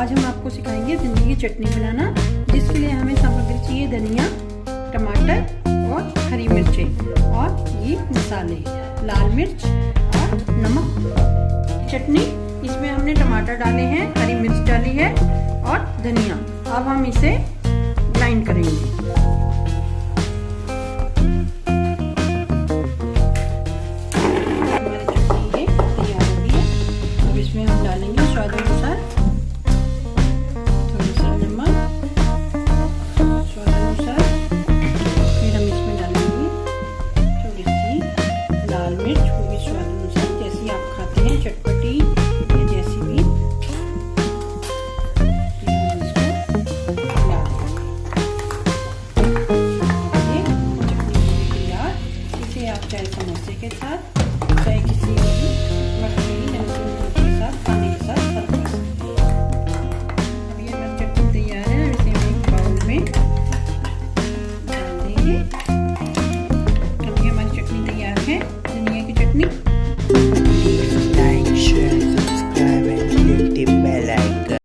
आज हम आपको सिखाएंगे भिंडी की चटनी बनाना, जिसके लिए हमें सामग्री चाहिए धनिया, टमाटर और हरी मिर्चें और ये मसाले, लाल मिर्च और नमक। चटनी इसमें हमने टमाटर डाले हैं, हरी मिर्च डाली है और धनिया। अब हम इसे ग्राइंड करेंगे। इसमें हम डालेंगे स्वाद अनुसार थोड़ा सा नमक, स्वाद अनुसार। फिर हम इसमें डालेंगे थोड़ी सी लाल मिर्च, वो भी स्वाद अनुसार, जैसी आप खाते हैं चटपटी।